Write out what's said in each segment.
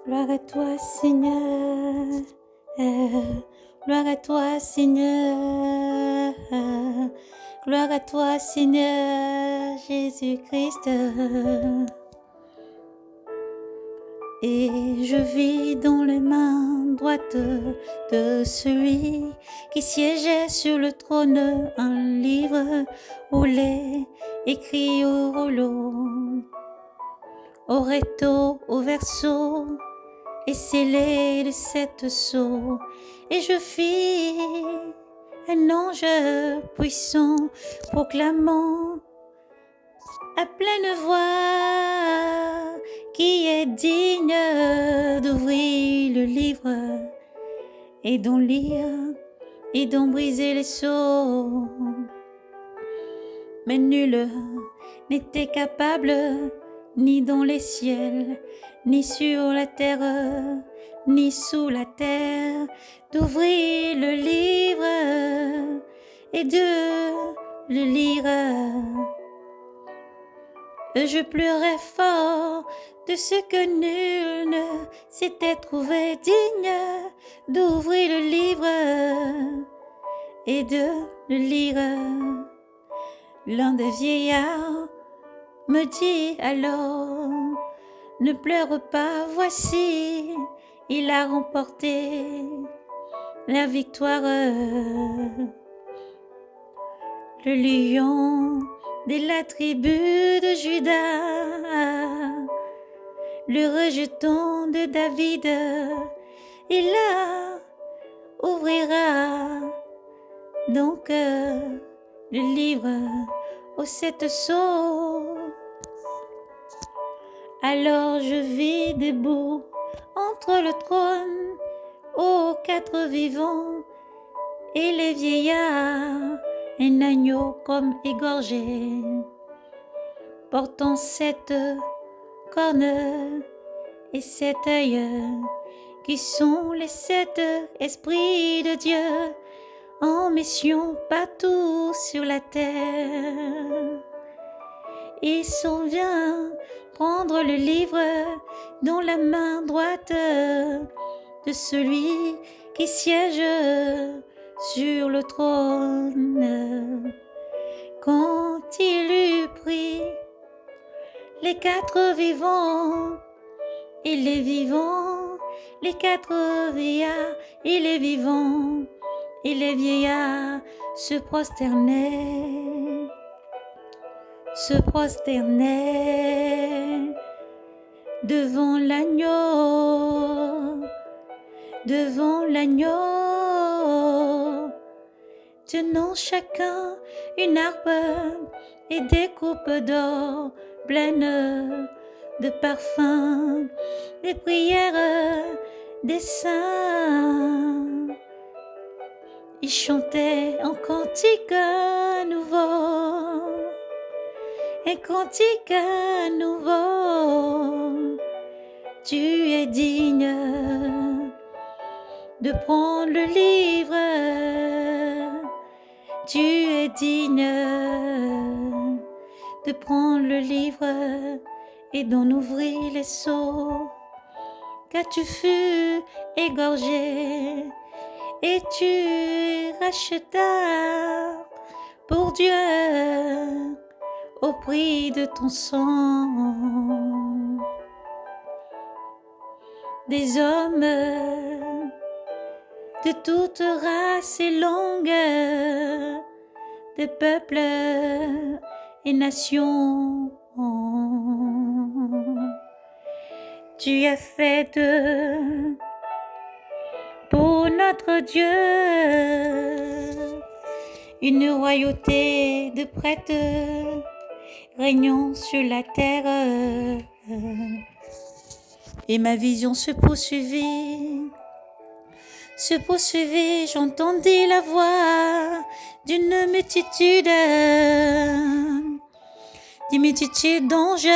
Gloire à toi, Seigneur. Gloire à toi, Seigneur. Gloire à toi, Seigneur Jésus-Christ. Et je vis dans les mains droites de celui qui siégeait sur le trône un livre roulé, écrit au rouleau, au recto, au verso, et scellé de 7 sceaux. Et je vis un ange puissant proclamant à pleine voix qui est digne d'ouvrir le livre et d'en lire et d'en briser les sceaux. Mais nul n'était capable, ni dans les ciels, ni sur la terre, ni sous la terre, d'ouvrir le livre et de le lire. Je pleurais fort de ce que nul ne s'était trouvé digne d'ouvrir le livre et de le lire. L'un des vieillards me dit alors, ne pleure pas, voici, il a remporté la victoire. Le lion de la tribu de Judas, le rejeton de David, il la ouvrira donc le livre aux 7 sceaux. Alors je vis debout entre le trône aux 4 vivants et les vieillards, un agneau comme égorgé, portant 7 cornes et 7 œils, qui sont les 7 esprits de Dieu en mission partout sur la terre. Il s'en vient prendre le livre dans la main droite de celui qui siège sur le trône. Quand il eut pris les 4 vivants et les vivants, les 4 vieillards et les vivants et les vieillards se prosternaient devant l'agneau, tenant chacun une harpe et des coupes d'or pleines de parfums, des prières des saints. Ils chantaient un cantique nouveau, un cantique nouveau. Tu es digne de prendre le livre, tu es digne de prendre le livre et d'en ouvrir les sceaux, car tu fus égorgé et tu rachetas pour Dieu au prix de ton sang des hommes de toute race et langue, des peuples et nations. Tu as fait pour notre Dieu une royauté de prêtres régnant sur la terre. Et ma vision se poursuivit, j'entendis la voix d'une multitude d'anges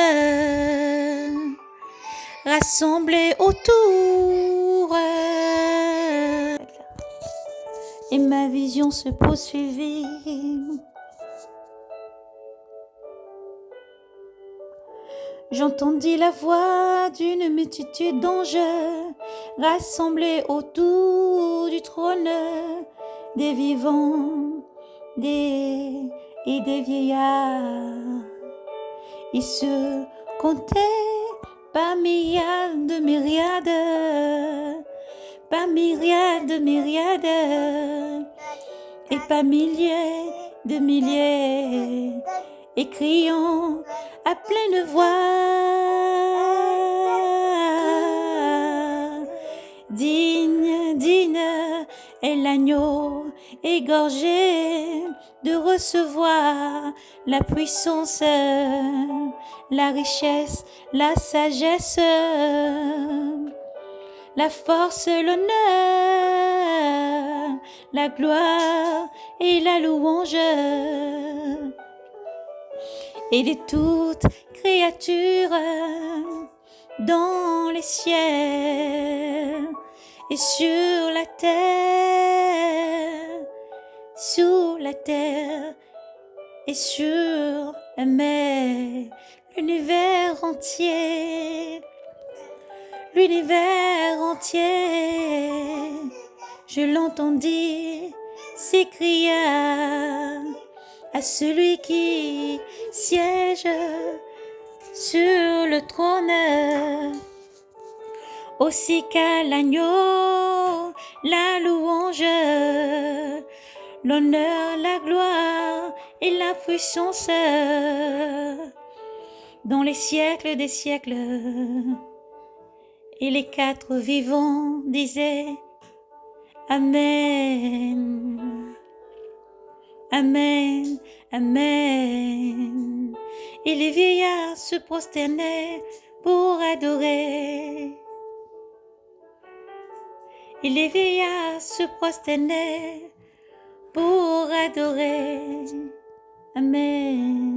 rassemblés autour. Et ma vision se poursuivit. J'entendis la voix d'une multitude d'anges rassemblés autour du trône, des vivants et des vieillards. Ils se comptaient par myriades de myriades, par myriades de myriades, et par milliers de milliers, et criant à pleine voix, digne, digne est l'agneau égorgé de recevoir la puissance, la richesse, la sagesse, la force, l'honneur, la gloire et la louange. Et de toutes créatures dans les cieux et sur la terre, sous la terre et sur la mer, l'univers entier, je l'entendis s'écrier à celui qui siège sur le trône, aussi qu'à l'agneau, la louange, l'honneur, la gloire et la puissance dans les siècles des siècles. Et les quatre vivants disaient Amen. Amen, Amen. Et les vieillards se prosternaient pour adorer. Et les vieillards se prosternaient pour adorer. Amen.